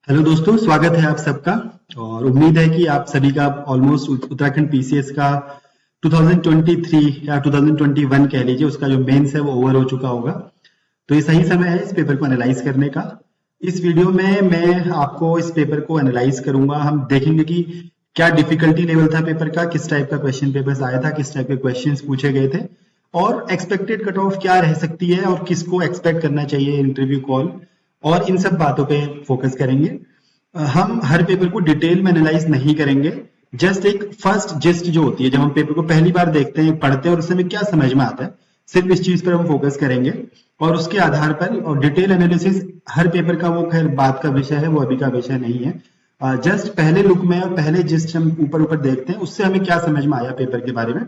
Hello दोस्तों, स्वागत है आप सबका। और उम्मीद है कि आप सभी का ऑलमोस्ट उत्तराखंड पीसीएस का 2023 या 2021 कह लीजिए, उसका जो मेंस है वो ओवर हो चुका होगा। तो ये सही समय है इस पेपर को एनालाइज करने का। इस वीडियो में मैं आपको इस पेपर को एनालाइज करूंगा। हम देखेंगे कि क्या डिफिकल्टी लेवल था पेपर का, किस टाइप का क्वेश्चन पेपर आया था, किस टाइप के क्वेश्चन पूछे गए थे, और एक्सपेक्टेड कट ऑफ क्या रह सकती है और किसको एक्सपेक्ट करना चाहिए इंटरव्यू कॉल, और इन सब बातों पे फोकस करेंगे। हम हर पेपर को डिटेल में एनालाइज नहीं करेंगे, जस्ट एक फर्स्ट जिस्ट जो होती है, जब हम पेपर को पहली बार देखते हैं, पढ़ते हैं और उससे हमें क्या समझ में आता है, सिर्फ इस चीज पर हम फोकस करेंगे। और उसके आधार पर और डिटेल एनालिसिस हर पेपर का वो खैर बात का विषय है, वो अभी का विषय नहीं है। जस्ट पहले लुक में और पहले जिस्ट हम ऊपर ऊपर देखते हैं, उससे हमें क्या समझ में आया पेपर के बारे में,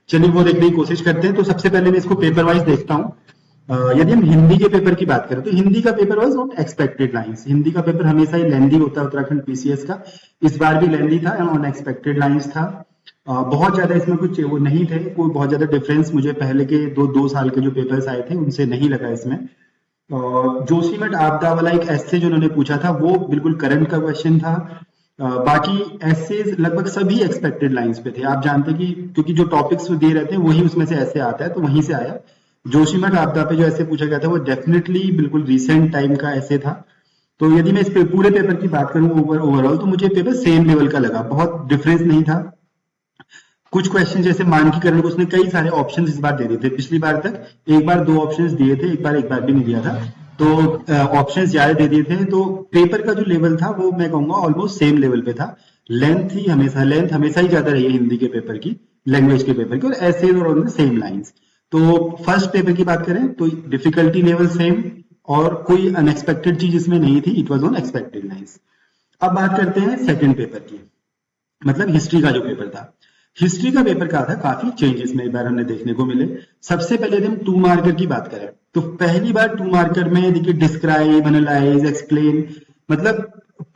चलिए वो देखने की कोशिश करते हैं। तो सबसे पहले मैं इसको पेपर वाइज देखता हूँ। यदि हम हिंदी के पेपर की बात करें तो हिंदी का paper was not expected lines. Hindi का पेपर हमेशा ही लेंदी होता है उत्तराखंड पीसीएस का, इस बार भी लेंदी था, अनएक्सपेक्टेड लाइंस था। बहुत ज्यादा इसमें कुछ वो नहीं थे, कोई बहुत ज्यादा डिफरेंस मुझे पहले के दो साल के जो पेपर्स आए थे उनसे नहीं लगा इसमें। जोशीमठ आपदा वाला एक एस्से जो उन्होंने पूछा था वो बिल्कुल करंट का क्वेश्चन था। बाकी एस्से लगभग सभी एक्सपेक्टेड लाइंस पे थे। आप जानते कि क्योंकि जो टॉपिक्स दिए रहते हैं वही उसमें से ऐसे आता है, तो वहीं से आया। जोशीमठ आपदा पे जो ऐसे पूछा गया था वो डेफिनेटली बिल्कुल रिसेंट टाइम का ऐसे था। तो यदि मैं इस पूरे पेपर की बात करूं ओवरऑल, तो मुझे पेपर सेम लेवल का लगा, बहुत डिफरेंस नहीं था। कुछ क्वेश्चन जैसे मानकीकरण को उसने कई सारे ऑप्शंस इस बार दे दिए थे, पिछली बार तक एक बार दो ऑप्शंस दिए थे, एक बार भी नहीं दिया था। तो ऑप्शंस ज्यादा दे दिए थे, तो पेपर का जो लेवल था वो मैं कहूंगा ऑलमोस्ट सेम लेवल पे था। लेंथ हमेशा ही ज्यादा रही है हिंदी के पेपर की, लैंग्वेज के पेपर की, और ऐसे और सेम लाइंस। तो फर्स्ट पेपर की बात करें तो डिफिकल्टी लेवल सेम, और कोई अनएक्सपेक्टेड चीज इसमें नहीं थी, it was on expected lines. अब बात करते हैं सेकंड पेपर की, मतलब हिस्ट्री का जो पेपर था। हिस्ट्री का पेपर का था, काफी चेंजेस में इस बार हमें देखने को मिले। सबसे पहले यदि हम 2 मार्कर की बात करें तो पहली बार 2 मार्कर में देखिए डिस्क्राइब, एनालाइज, एक्सप्लेन, मतलब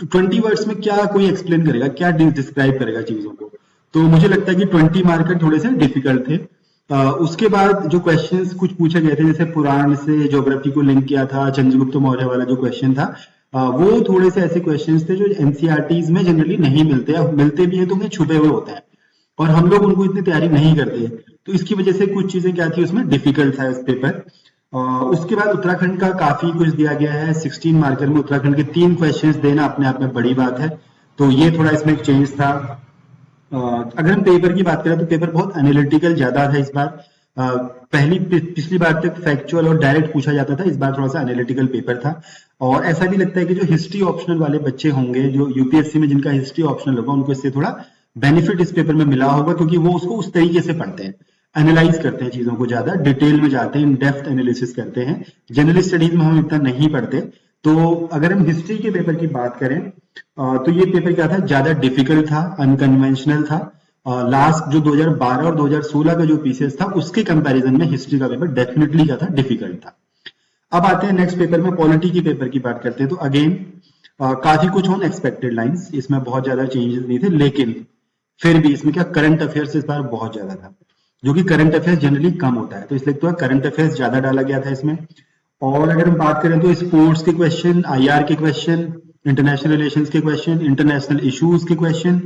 20 वर्ड्स में क्या कोई एक्सप्लेन करेगा, क्या डिस्क्राइब करेगा चीजों को। तो मुझे लगता है कि 20 मार्कर थोड़े से डिफिकल्ट थे। उसके बाद जो क्वेश्चंस कुछ पूछे गए थे, जैसे पुराण से ज्योग्राफी को लिंक किया था, चंद्रगुप्त मौर्य वाला जो क्वेश्चन था, वो थोड़े से ऐसे क्वेश्चंस थे जो एनसीईआरटीज में जनरली नहीं मिलते, या मिलते भी हैं तो उन्हें छुपे हुए होते हैं, और हम लोग उनको इतनी तैयारी नहीं करते। तो इसकी वजह से कुछ चीजें क्या थी उसमें डिफिकल्ट था इस पेपर। उसके बाद उत्तराखंड का काफी कुछ दिया गया है। 16 मार्कर में उत्तराखंड के 3 क्वेश्चंस देना अपने आप में बड़ी बात है, तो ये थोड़ा इसमें एक चेंज था। अगर हम पेपर की बात करें तो पेपर बहुत एनालिटिकल ज्यादा था इस बार। पिछली बार तक फैक्चुअल और डायरेक्ट पूछा जाता था, इस बार थोड़ा सा एनालिटिकल पेपर था। और ऐसा भी लगता है कि जो हिस्ट्री ऑप्शनल वाले बच्चे होंगे, जो यूपीएससी में जिनका हिस्ट्री ऑप्शनल होगा, उनको इससे थोड़ा बेनिफिट इस पेपर में मिला होगा, क्योंकि वो उसको उस तरीके से पढ़ते हैं, एनालाइज करते हैं चीजों को, ज्यादा डिटेल में जाते हैं, इन डेप्थ एनालिसिस करते हैं। जनरल स्टडीज में हम इतना नहीं पढ़ते। तो अगर हम हिस्ट्री के पेपर की बात करें तो ये पेपर क्या था, ज्यादा डिफिकल्ट था, अनकन्वेंशनल था। लास्ट जो 2012 और 2016 का जो पीसीएस था उसके कंपैरिजन में हिस्ट्री का पेपर डेफिनेटली क्या था, डिफिकल्ट था। अब आते हैं नेक्स्ट पेपर में, पॉलिटी की पेपर की बात करते हैं। तो अगेन काफी कुछ ऑन एक्सपेक्टेड लाइंस, इसमें बहुत ज्यादा चेंजेस नहीं थे, लेकिन फिर भी इसमें क्या करंट अफेयर्स इस बार बहुत ज्यादा था, जो कि करंट अफेयर्स जनरली कम होता है, तो इसलिए तो करंट अफेयर्स ज्यादा डाला गया था इसमें। और अगर हम बात करें तो स्पोर्ट्स के क्वेश्चन, आईआर के क्वेश्चन, इंटरनेशनल रिलेशंस के क्वेश्चन, इंटरनेशनल इश्यूज के question,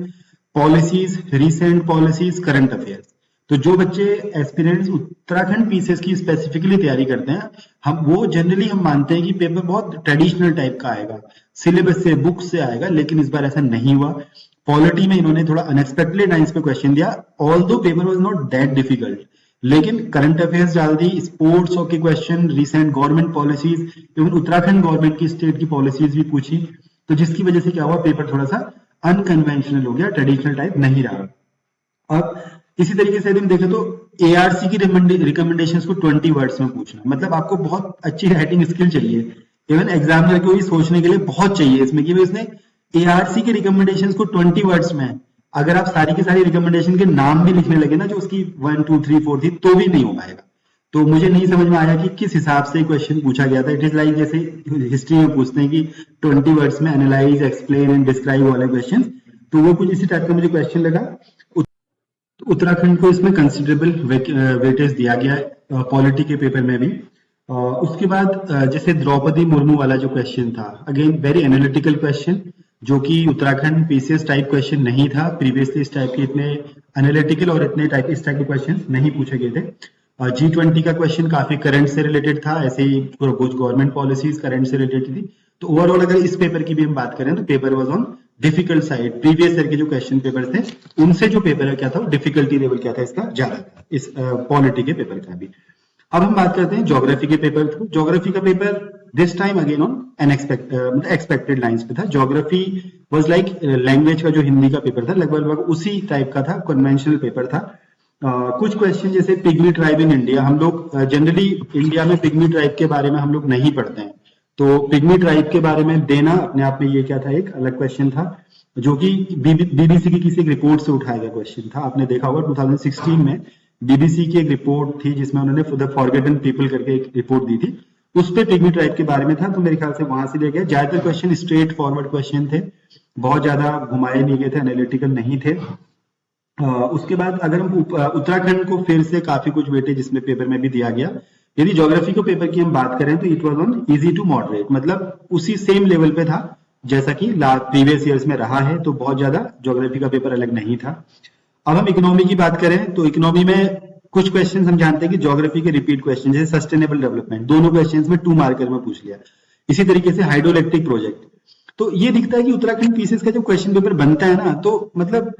policies, recent policies, current affairs. तो जो बच्चे एस्पिरेंट्स उत्तराखंड पीसीएस की स्पेसिफिकली तैयारी करते हैं, वो जनरली हम मानते हैं कि पेपर बहुत ट्रेडिशनल टाइप का आएगा, सिलेबस से, बुक से आएगा, लेकिन इस बार ऐसा नहीं हुआ। पॉलिटी में इन्होंने थोड़ा अनएक्सपेक्टेड लाइंस पे क्वेश्चन दिया, although paper was not that difficult, लेकिन करंट अफेयर्स डाल दी, स्पोर्ट्स के question, recent government policies, even Uttarakhand government की स्टेट की पॉलिसीज भी पूछी। तो जिसकी वजह से क्या हुआ, पेपर थोड़ा सा अनकन्वेंशनल हो गया, ट्रेडिशनल टाइप नहीं रहा। अब इसी तरीके से यदि हम देखें तो एआरसी की रिकमेंडेशंस को 20 वर्ड्स में पूछना, मतलब आपको बहुत अच्छी राइटिंग स्किल चाहिए, इवन एग्जामिनर को भी सोचने के लिए बहुत चाहिए इसमें कि इसने एआरसी की रिकमेंडेशंस को 20 वर्ड्स में, अगर आप सारी की सारी रिकमेंडेशन के नाम भी लिखने लगे ना, जो उसकी 1 2 3 4 थी, तो भी नहीं हो पाएगा। तो मुझे नहीं समझ में आया कि किस हिसाब से क्वेश्चन पूछा गया था। इट इज लाइक जैसे हिस्ट्री में पूछते हैं कि 20 वर्ड्स में एनालाइज, एक्सप्लेन एंड डिस्क्राइब वाले क्वेश्चन, तो वो कुछ इसी टाइप का मुझे क्वेश्चन लगा। उत्तराखंड को इसमें कंसिडरेबल वेटेज दिया गया है पॉलिटी के पेपर में भी। उसके बाद जैसे द्रौपदी मुर्मू वाला जो क्वेश्चन था, अगेन वेरी एनालिटिकल क्वेश्चन, जो कि उत्तराखंड पीसीएस टाइप क्वेश्चन नहीं था। प्रीवियसली इस टाइप के इतने एनालिटिकल और इस टाइप के क्वेश्चन नहीं पूछे गए थे। G20 का क्वेश्चन काफी करंट से रिलेटेड था, ऐसे ही कुछ गवर्नमेंट पॉलिसीज करंट से रिलेटेड थी। तो ओवरऑल अगर इस पेपर की भी हम बात करें तो paper was on difficult side. Previous year के जो क्वेश्चन पेपर थे उनसे जो पेपर क्या था, डिफिकल्टी लेवल क्या था इसका ज्यादा था, इस पॉलिटी के पेपर का भी। अब हम बात करते हैं ज्योग्राफी के पेपर थ्रू। ज्योग्राफी का paper this time again on expected lines पे था। ज्योग्राफी वाज लाइक लैंग्वेज का जो हिंदी का पेपर था, लगभग उसी टाइप का था, कन्वेंशनल पेपर था। कुछ क्वेश्चन जैसे पिग्मी ट्राइब इन इंडिया, हम लोग जनरली इंडिया में पिग्मी ट्राइब के बारे में हम लोग नहीं पढ़ते हैं, तो पिग्मी ट्राइब के बारे में देना अपने आप में ये क्या था, एक अलग क्वेश्चन था, जो कि बीबीसी की किसी एक रिपोर्ट से उठाया गया क्वेश्चन था। आपने देखा होगा 2016 में बीबीसी की एक रिपोर्ट थी जिसमें उन्होंने द फॉरगेटन पीपल करके एक रिपोर्ट दी थी, उस पे पिग्मी ट्राइब के बारे में था, तो मेरे ख्याल से वहां से लिया गया। ज्यादातर क्वेश्चन स्ट्रेट फॉरवर्ड क्वेश्चन थे, बहुत ज्यादा घुमाए नहीं गए थे, एनालिटिकल नहीं थे। उसके बाद अगर हम उत्तराखंड को फिर से काफी कुछ वेटेज जिसमें पेपर में भी दिया गया। यदि ज्योग्राफी को पेपर की हम बात करें तो it was on easy to moderate, मतलब उसी सेम लेवल पे था जैसा कि प्रीवियस ईयर्स में रहा है, तो बहुत ज्यादा ज्योग्राफी का पेपर अलग नहीं था। अब हम इकोनॉमी की बात करें तो इकोनॉमी में कुछ क्वेश्चन हम जानते हैं कि ज्योग्राफी के रिपीट क्वेश्चन, जैसे सस्टेनेबल डेवलपमेंट, दोनों क्वेश्चन में 2 मार्कर में पूछ लिया। इसी तरीके से हाइड्रोइलेक्ट्रिक प्रोजेक्ट, तो ये दिखता है कि उत्तराखंड पीसीएस का जब क्वेश्चन पेपर बनता है ना, तो मतलब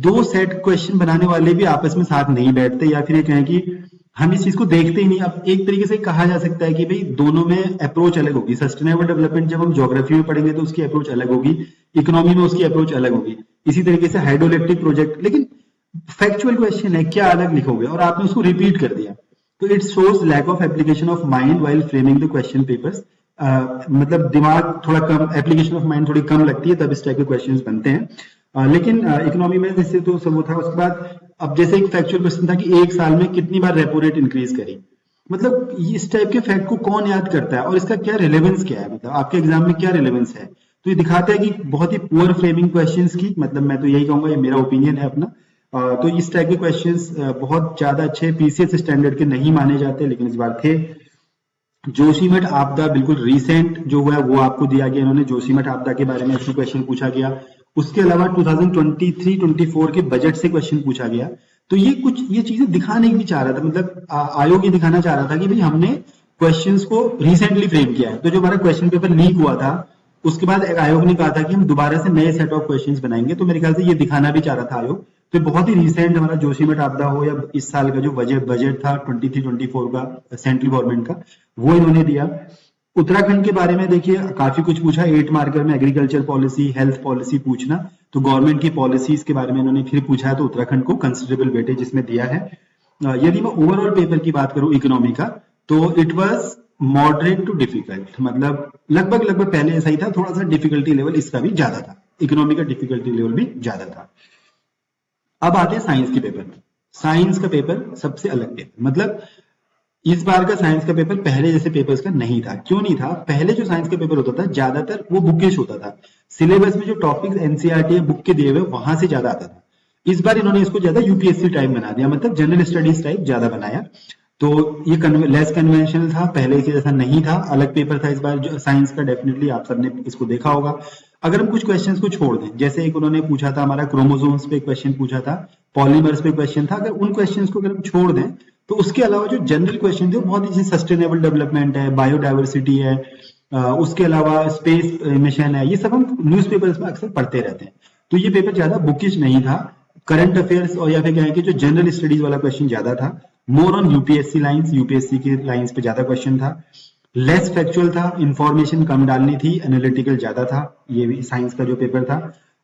2 सेट क्वेश्चन बनाने वाले भी आपस में साथ नहीं बैठते, या फिर ये कहें कि हम इस चीज को देखते ही नहीं। अब एक तरीके से कहा जा सकता है कि भाई दोनों में अप्रोच अलग होगी। सस्टेनेबल डेवलपमेंट जब हम ज्योग्राफी में पढ़ेंगे तो उसकी अप्रोच अलग होगी, इकोनॉमी में उसकी अप्रोच अलग होगी। इसी तरीके से हाइड्रोइलेक्ट्रिक प्रोजेक्ट, लेकिन फैक्चुअल क्वेश्चन है, क्या अलग लिखोगे, और आपने उसको रिपीट कर दिया, तो it shows lack of application of mind while framing the question papers. मतलब दिमाग थोड़ा कम, एप्लीकेशन ऑफ माइंड थोड़ी कम लगती है, तब इस टाइप के क्वेश्चंस बनते हैं। लेकिन इकोनॉमी में जैसे तो सब वो था। उसके बाद अब जैसे एक फैक्चुअल क्वेश्चन था कि एक साल में कितनी बार रेपो रेट इंक्रीज करी, मतलब इस टाइप के फैक्ट को कौन याद करता है और इसका क्या रिलेवेंस क्या है, मतलब आपके एग्जाम में क्या रिलेवेंस है। तो ये दिखाता है कि बहुत ही पुअर फ्रेमिंग क्वेश्चंस की, मतलब मैं तो यही कहूंगा, ये मेरा ओपिनियन है अपना। तो इस टाइप के क्वेश्चंस बहुत ज्यादा अच्छे पीसीएस स्टैंडर्ड के नहीं माने जाते, लेकिन इस बार थे। जोशीमठ आपदा बिल्कुल रिसेंट जो हुआ है वो आपको दिया गया, इन्होंने जोशीमठ आपदा के बारे में ऐसे क्वेश्चन पूछा गया। उसके अलावा 2023-24 के बजट से क्वेश्चन पूछा गया। तो ये चीजें दिखाने की चाह रहा था, मतलब आयोग ये दिखाना चाह रहा था कि भाई हमने क्वेश्चंस को रिसेंटली फ्रेम किया है। तो जो हमारा क्वेश्चन पेपर लीक हुआ था उसके बाद आयोग ने कहा था कि हम दोबारा से नए सेट ऑफ क्वेश्चंस बनाएंगे, तो मेरे ख्याल से ये दिखाना भी चाह रहा था आयोग। तो बहुत ही रिसेंट हमारा जोशीमठ आपदा हो या इस साल का जो बजट था 23-24 का सेंट्रल गवर्नमेंट का, वो इन्होंने दिया। उत्तराखंड के बारे में देखिए काफी कुछ पूछा, 8 मार्कर में एग्रीकल्चर पॉलिसी, हेल्थ पॉलिसी पूछना, तो गवर्नमेंट की पॉलिसीज के बारे में इन्होंने फिर पूछा है, तो उत्तराखंड को कंसिडरेबल वेटेज इसमें दिया है। यदि मैं ओवरऑल पेपर की बात करूं इकोनॉमी का, तो it was moderate to difficult, मतलब लगभग पहले ऐसा ही था, थोड़ा सा डिफिकल्टी लेवल इसका भी ज्यादा था, इकोनॉमी का डिफिकल्टी लेवल भी ज्यादा था। अब आते हैं साइंस के पेपर में। साइंस का पेपर सबसे अलग पेपर, मतलब इस बार का साइंस का पेपर पहले जैसे पेपर्स का नहीं था। क्यों नहीं था? पहले जो साइंस का पेपर होता था ज्यादातर वो बुकिश होता था, सिलेबस में जो टॉपिक्स एनसीईआरटी बुक के दिए हुए वहां से ज्यादा आता था। इस बार इन्होंने इसको ज्यादा यूपीएससी टाइप बना दिया, मतलब जनरल स्टडीज टाइप ज्यादा बनाया। तो ये लेस कन्वेंशनल था, पहले इसी जैसा नहीं था, अलग पेपर था इस बार जो साइंस का। डेफिनेटली आप सबने इसको देखा होगा। अगर हम कुछ क्वेश्चंस को छोड़ दें, जैसे एक उन्होंने पूछा था हमारा क्रोमोसोम्स पे क्वेश्चन पूछा था, पॉलीमर्स पे क्वेश्चन था, अगर उन क्वेश्चंस को अगर हम छोड़ दें तो उसके अलावा जो जनरल क्वेश्चन थे वो बहुत ही सस्टेनेबल डेवलपमेंट है, बायोडाइवर्सिटी है, उसके अलावा स्पेस मिशन है, ये सब हम न्यूज़पेपर्स में अक्सर पढ़ते रहते हैं। तो ये पेपर ज्यादा बुकिश नहीं था। करंट अफेयर्स और या फिर क्या है कि जो जनरल स्टडीज वाला क्वेश्चन ज्यादा था, more on UPSC lines, UPSC की लाइंस पे ज्यादा क्वेश्चन था। लेस फैक्चुअल था, इंफॉर्मेशन कम डालनी थी, एनालिटिकल ज्यादा था, ये भी साइंस का जो पेपर था।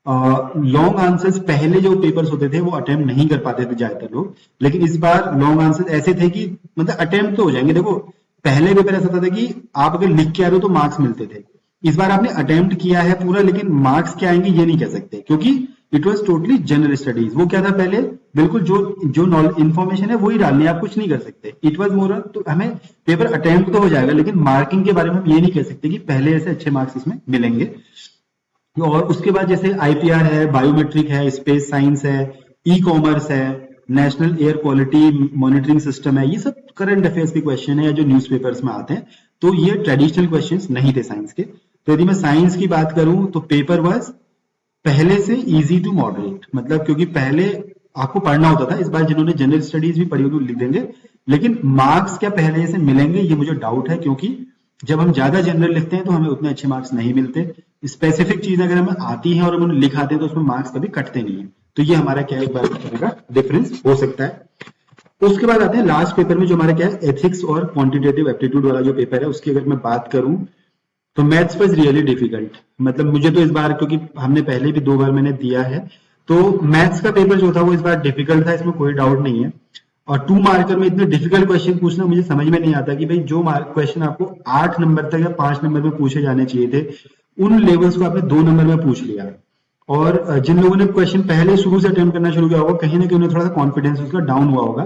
लॉन्ग आंसर्स पहले जो पेपर्स होते थे वो अटेम्प्ट नहीं कर पाते थे ज्यादातर लोग, लेकिन इस बार लॉन्ग आंसर्स ऐसे थे कि मतलब अटेम्प्ट तो हो जाएंगे। देखो पहले पेपर ऐसा था कि आप अगर लिख के आ रहे हो तो मार्क्स मिलते थे, इस बार आपने अटेम्प्ट किया है पूरा, लेकिन मार्क्स क्या आएंगे ये नहीं कह सकते, क्योंकि it was totally general studies. वो क्या था पहले, बिल्कुल जो नॉलेज इन्फॉर्मेशन है वही डालनी है, आप कुछ नहीं कर सकते। इट वॉज मोर, तो हमें पेपर अटेम्प्ट तो हो जाएगा, लेकिन मार्किंग के बारे में हम ये नहीं कह सकते कि पहले ऐसे अच्छे मार्क्स इसमें मिलेंगे। और उसके बाद जैसे आईपीआर है, बायोमेट्रिक है, स्पेस साइंस है, ई कॉमर्स है, national air quality monitoring system है, ये सब करंट अफेयर्स के क्वेश्चन है या जो न्यूज़पेपर्स में आते हैं। तो ये ट्रेडिशनल क्वेश्चंस नहीं थे साइंस के। तो यदि मैं साइंस की बात करूं तो पेपर वाज पहले से इजी टू मॉडरेट, मतलब क्योंकि पहले आपको पढ़ना होता था, इस बार जिन्होंने जनरल स्टडीज भी पढ़ी होगी लिख देंगे, लेकिन मार्क्स क्या पहले से मिलेंगे ये मुझे डाउट है, क्योंकि जब हम ज्यादा जनरल लिखते हैं तो हमें उतने अच्छे मार्क्स नहीं मिलते। स्पेसिफिक चीज अगर हमें आती है और हम उन्हें लिख आते हैं तो उसमें मार्क्स कभी कटते नहीं है। तो ये हमारा क्या एक बार डिफरेंस हो सकता है। उसके बाद आते हैं लास्ट पेपर में जो हमारा क्या है एथिक्स और क्वांटिटेटिव एप्टीट्यूड वाला जो पेपर है, उसकी अगर मैं बात करूं तो मैथ्स वाज रियली डिफिकल्ट। मतलब मुझे तो इस बार, क्योंकि हमने पहले भी 2 बार मैंने दिया है, तो मैथ्स का पेपर जो था वो इस बार डिफिकल्ट था, इसमें कोई डाउट नहीं है। और 2 मार्कर में इतने डिफिकल्ट क्वेश्चन पूछना मुझे समझ में नहीं आता कि भाई जो क्वेश्चन आपको 8 नंबर तक या 5 नंबर में पूछे जाने चाहिए थे, उन लेवल्स को आपने 2 नंबर में पूछ लिया। और जिन लोगों ने क्वेश्चन पहले शुरू से अटेम्प्ट करना शुरू किया होगा, कहीं ना कहीं उन्हें थोड़ा सा कॉन्फिडेंस उसका डाउन हुआ होगा।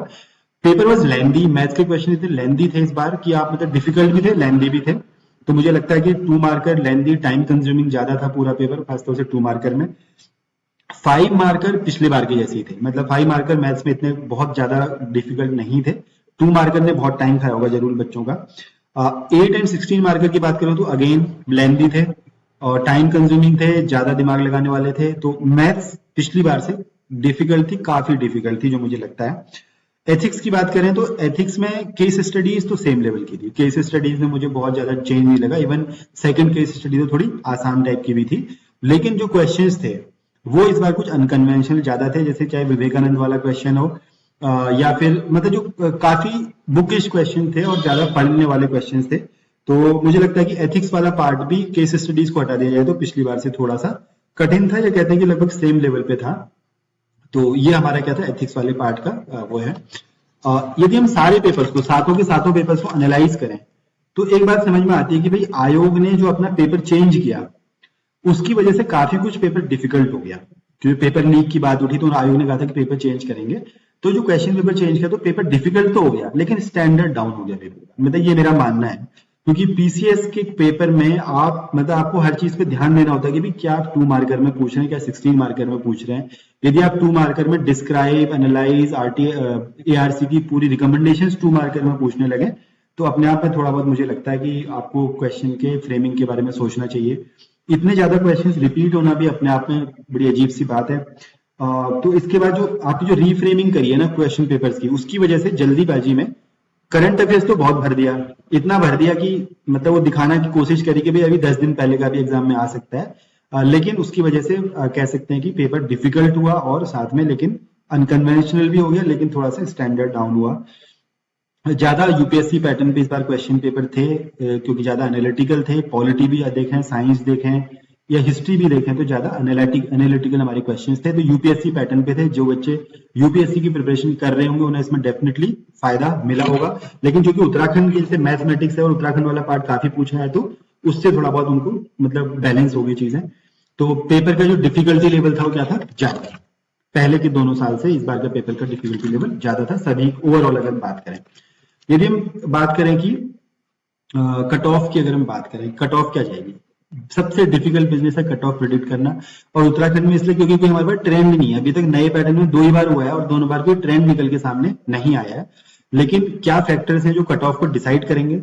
पेपर वॉज लेंदी, मैथ्स के क्वेश्चन इतने लेंदी थे इस बार कि आप मतलब डिफिकल्ट भी थे, लेंदी भी थे। तो मुझे लगता है कि 2 मार्कर लेंदी, टाइम कंज्यूमिंग ज्यादा था पूरा पेपर, खासतौर से 2 मार्कर में। 5 मार्कर पिछले बार के जैसे ही थे, मतलब 5 मार्कर मैथ्स में इतने बहुत ज्यादा डिफिकल्ट नहीं थे। 2 मार्कर ने बहुत टाइम खाया होगा जरूर बच्चों का। 8 एंड 16 मार्कर की बात करूं तो अगेन लेंदी थे और टाइम कंज्यूमिंग थे, ज्यादा दिमाग लगाने वाले थे। तो मैथ्स पिछली बार से डिफिकल्ट थी, काफी डिफिकल्ट थी जो मुझे लगता है। एथिक्स की बात करें तो एथिक्स में केस स्टडीज तो सेम लेवल की थी, केस स्टडीज में मुझे बहुत ज्यादा चेंज नहीं लगा। इवन सेकंड केस स्टडी तो थोड़ी आसान टाइप की भी थी, लेकिन जो क्वेश्चंस थे वो इस बार कुछ अनकन्वेंशनल ज्यादा थे, जैसे चाहे विवेकानंद वाला क्वेश्चन हो या फिर मतलब जो काफी बुकिश क्वेश्चन थे और ज्यादा पढ़ने वाले क्वेश्चन थे। तो मुझे लगता है कि एथिक्स वाला पार्ट भी केस स्टडीज को हटा दिया जाए तो पिछली बार से थोड़ा सा कठिन था, या कहते हैं कि लगभग सेम लेवल पे था। तो ये हमारा क्या था एथिक्स वाले पार्ट का वो है। यदि हम सारे पेपर्स को, सातों के सातों पेपर्स को एनालाइज करें तो एक बात समझ में आती है कि भाई आयोग ने जो अपना पेपर चेंज किया उसकी वजह से काफी कुछ पेपर डिफिकल्ट हो गया। क्योंकि पेपर लीक की बात उठी तो आयोग ने कहा था कि पेपर चेंज करेंगे, तो जो क्वेश्चन पेपर चेंज किया तो पेपर डिफिकल्ट तो हो गया लेकिन स्टैंडर्ड डाउन हो गया पेपर का। मतलब ये मेरा मानना है, क्योंकि पीसीएस के पेपर में आप मतलब आपको हर चीज पे ध्यान देना होता है कि भाई क्या आप 2 मार्कर में पूछ रहे हैं, क्या 16 मार्कर में पूछ रहे हैं। यदि आप 2 मार्कर में डिस्क्राइब, एनालाइज, एआरसी की पूरी रिकमेंडेशंस 2 मार्कर में पूछने लगे तो अपने आप में थोड़ा बहुत मुझे लगता है कि आपको क्वेश्चन के फ्रेमिंग के बारे में सोचना चाहिए। इतने ज्यादा क्वेश्चंस रिपीट होना भी अपने आप में बड़ी अजीब सी बात है। तो इसके बाद जो आपकी जो रीफ्रेमिंग करी है ना क्वेश्चन पेपर्स की, उसकी वजह से जल्दीबाजी में करंट अफेयर्स तो बहुत भर दिया, इतना भर दिया कि मतलब वो दिखाना की कोशिश करी कि भाई अभी 10 दिन पहले का भी एग्जाम में आ सकता है। लेकिन उसकी वजह से कह सकते हैं कि पेपर डिफिकल्ट हुआ और साथ में लेकिन अनकन्वेंशनल भी हो गया, लेकिन थोड़ा सा स्टैंडर्ड डाउन हुआ। ज्यादा यूपीएससी पैटर्न पे इस बार क्वेश्चन पेपर थे क्योंकि ज्यादा एनालिटिकल थे। पॉलिटी भी देखें, साइंस देखें या हिस्ट्री भी देखें तो ज्यादा एनालिटिकल हमारे क्वेश्चंस थे। तो यूपीएससी पैटर्न पे थे। जो बच्चे यूपीएससी की प्रिपरेशन कर रहे होंगे उन्हें इसमें डेफिनेटली फायदा मिला होगा। लेकिन क्योंकि उत्तराखंड की जैसे मैथमेटिक्स है और उत्तराखंड वाला पार्ट काफी पूछा है तो उससे थोड़ा बहुत उनको मतलब बैलेंस हो गई चीजें। तो पेपर का जो डिफिकल्टी लेवल था वो क्या था, ज्यादा। पहले के दोनों साल से इस बार का पेपर का डिफिकल्टी लेवल ज्यादा था सभी ओवरऑल अगर बात करें। यदि हम बात करें कि कट ऑफ की, अगर हम बात करें कट ऑफ क्या जाएगी, सबसे डिफिकल्ट बिजनेस है कट ऑफ प्रिडिक्ट करना। और उत्तराखंड में इसलिए क्योंकि कोई हमारे पास ट्रेंड नहीं है, अभी तक नए पैटर्न में 2 ही बार हुआ है और दोनों बार कोई ट्रेंड निकल के सामने नहीं आया है। लेकिन क्या फैक्टर्स हैं जो कट ऑफ को डिसाइड करेंगे।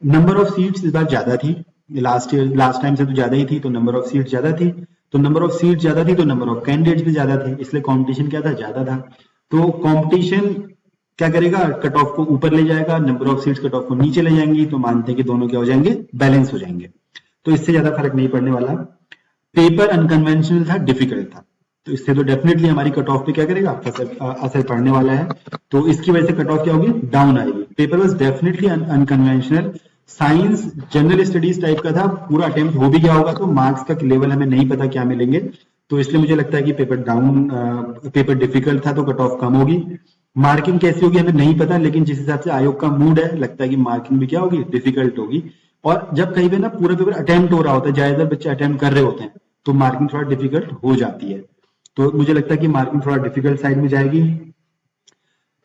नंबर ऑफ सीट्स इस बार ज्यादा थी, लास्ट टाइम से तो ज्यादा ही थी, तो नंबर ऑफ सीट ज्यादा थी। तो नंबर ऑफ सीट ज्यादा थी तो नंबर ऑफ कैंडिडेट्स भी ज्यादा थे, इसलिए कॉम्पिटिशन क्या था, ज्यादा था। तो कॉम्पिटिशन क्या करेगा, कट ऑफ को ऊपर ले जाएगा, number of seats cut off को नीचे ले जाएंगी। तो मानते हैं कि दोनों क्या हो जाएंगे, बैलेंस हो जाएंगे। तो इससे ज्यादा फर्क नहीं पड़ने वाला। पेपर अनकन्वेंशनल था, डिफिकल्ट था, तो इससे तो डेफिनेटली हमारी कट ऑफ पे क्या करेगा, असर पड़ने वाला है। तो इसकी वजह से कट ऑफ क्या होगी, डाउन आएगी। Paper was definitely unconventional. Science general studies type का था, पूरा अटेम्प्ट हो भी गया होगा तो मार्क्स का लेवल हमें नहीं पता क्या मिलेंगे। तो इसलिए मुझे लगता है कि पेपर डाउन, पेपर डिफिकल्ट था तो कट ऑफ कम होगी। मार्किंग कैसी होगी हमें नहीं पता, लेकिन जिस हिसाब से आयोग का मूड है लगता है कि मार्किंग भी क्या होगी, डिफिकल्ट होगी। और जब कहीं पे ना पूरा पेपर अटेम्प्ट हो रहा होता है, ज्यादातर बच्चे अटेम्प्ट कर रहे होते हैं, तो मार्किंग थोड़ा डिफिकल्ट हो जाती है। तो मुझे लगता है कि मार्किंग थोड़ा डिफिकल्ट साइड में जाएगी।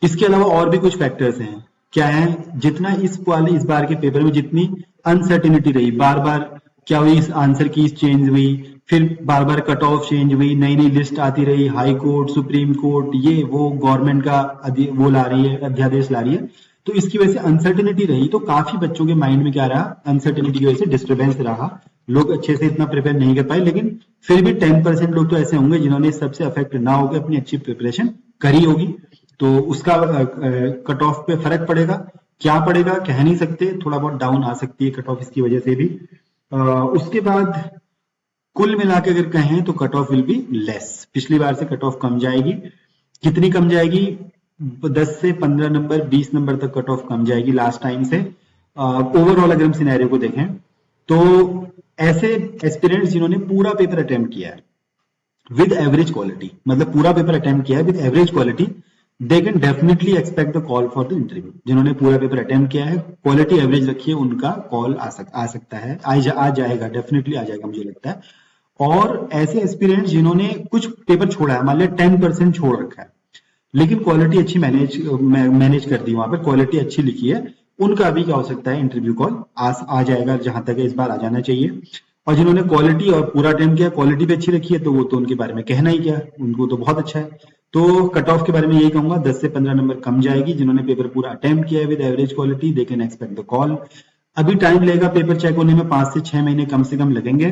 इसके अलावा और भी कुछ फैक्टर्स हैं, क्या है, जितना इस बार के पेपर में जितनी अनसर्टिनिटी रही, बार बार क्या हुई, इस आंसर की चेंज हुई, फिर बार बार कट ऑफ चेंज हुई, नई नई लिस्ट आती रही, हाई कोर्ट, सुप्रीम कोर्ट, ये वो गवर्नमेंट का वो ला रही है, अध्यादेश ला रही है, तो इसकी वजह से अनसर्टेनिटी रही। तो काफी बच्चों के माइंड में क्या रहा, अनसर्टेनिटी की वजह से डिस्टर्बेंस रहा, लोग अच्छे से इतना प्रिपेयर नहीं कर पाए। लेकिन फिर भी 10% लोग तो ऐसे होंगे जिन्होंने इस सबसे अफेक्ट ना होकर अपनी अच्छी प्रिपरेशन करी होगी। तो उसका कट ऑफ पे फर्क पड़ेगा, क्या पड़ेगा कह नहीं सकते, थोड़ा बहुत डाउन आ सकती है कट ऑफ इसकी वजह से भी। उसके बाद कुल मिला के अगर कहें तो cut off will be less, पिछली बार से कट ऑफ कम जाएगी। कितनी कम जाएगी, 10 से 15 नंबर, 20 नंबर तक कट ऑफ कम जाएगी लास्ट टाइम से। ओवरऑल अगर हम सिनेरियो को देखें तो ऐसे एस्पिरेंट्स जिन्होंने पूरा पेपर अटेम्प्ट किया है विद एवरेज क्वालिटी, मतलब पूरा पेपर अटेम्प्ट किया है with average quality, they can definitely expect the call for the interview. जिन्होंने पूरा पेपर अटेम्प्ट किया है, क्वालिटी एवरेज रखी है, उनका कॉल आ सकता है, आ जाएगा, डेफिनेटली आ जाएगा मुझे लगता है। और ऐसे एस्पिरेंट्स जिन्होंने कुछ पेपर छोड़ा है, मान लिया 10% छोड़ रखा है, लेकिन क्वालिटी अच्छी मैनेज कर दी, वहां पर क्वालिटी अच्छी लिखी है, उनका भी क्या हो सकता है, इंटरव्यू कॉल आ जाएगा, जहां तक इस बार आ जाना चाहिए। और जिन्होंने क्वालिटी और पूरा अटेम्प्ट किया, क्वालिटी भी अच्छी रखी है, तो वो तो उनके बारे में कहना ही क्या, उनको तो बहुत अच्छा है। तो कट ऑफ के बारे में यही कहूंगा, 10 से 15 नंबर कम जाएगी। जिन्होंने पेपर पूरा अटेम्प्ट किया है with average quality, they can expect the call. अभी टाइम लगेगा पेपर चेक होने में, 5 से 6 महीने कम से कम लगेंगे।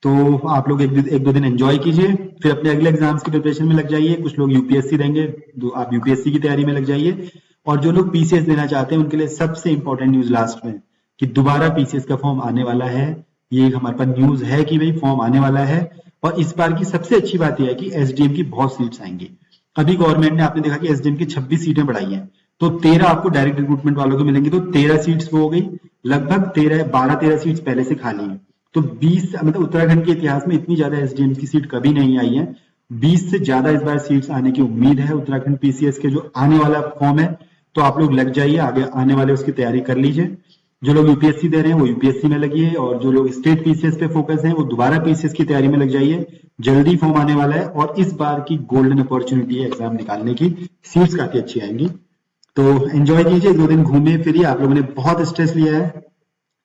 तो आप लोग एक दो दिन एंजॉय कीजिए, फिर अपने अगले एग्जाम्स की प्रिपरेशन में लग जाइए। कुछ लोग यूपीएससी देंगे, तो आप यूपीएससी की तैयारी में लग जाइए। और जो लोग पीसीएस देना चाहते हैं उनके लिए सबसे इंपॉर्टेंट न्यूज लास्ट में, कि दोबारा पीसीएस का फॉर्म आने वाला है। ये हमारे पास न्यूज है कि भाई फॉर्म आने वाला है। और इस बार की सबसे अच्छी बात यह है कि एसडीएम की बहुत सीट्स आएंगी। अभी गवर्नमेंट ने, आपने देखा कि एसडीएम की 26 सीटें बढ़ाई हैं, तो 13 आपको डायरेक्ट रिक्रूटमेंट वालों को मिलेंगी, तो 13 सीट्स वो हो गई। लगभग 12-13 सीट्स पहले से खाली हैं। तो 20, मतलब उत्तराखंड के इतिहास में इतनी ज्यादा एसडीएम की सीट कभी नहीं आई है। 20 से ज्यादा इस बार सीट्स आने की उम्मीद है उत्तराखंड पीसीएस के जो आने वाला फॉर्म है। तो आप लोग लग जाइए, आगे आने वाले उसकी तैयारी कर लीजिए। जो लोग यूपीएससी दे रहे हैं वो यूपीएससी में लगिए, और जो लोग स्टेट पीसीएस पे फोकस हैं वो दोबारा पीसीएस की तैयारी में लग जाइए। जल्दी फॉर्म आने वाला है, और इस बार की गोल्डन अपॉर्चुनिटी है एग्जाम निकालने की, सीट्स काफी अच्छी आएंगी। तो एंजॉय कीजिए, 2 दिन घूमिए फिरिए। आप लोगों ने बहुत स्ट्रेस लिया है।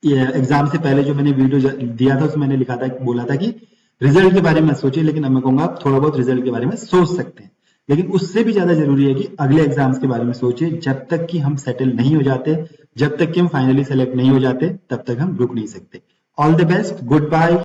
ये एग्जाम से पहले जो मैंने वीडियो दिया था उसमें मैंने लिखा था, बोला था कि रिजल्ट के बारे में सोचिए, लेकिन अब मैं कहूंगा आप थोड़ा बहुत रिजल्ट के बारे में सोच सकते हैं, लेकिन उससे भी ज्यादा जरूरी है कि अगले एग्जाम्स के बारे में सोचिए। जब तक कि हम सेटल नहीं हो जाते, जब तक कि हम फाइनली सेलेक्ट नहीं हो जाते, तब तक हम रुक नहीं सकते। All the best, good bye.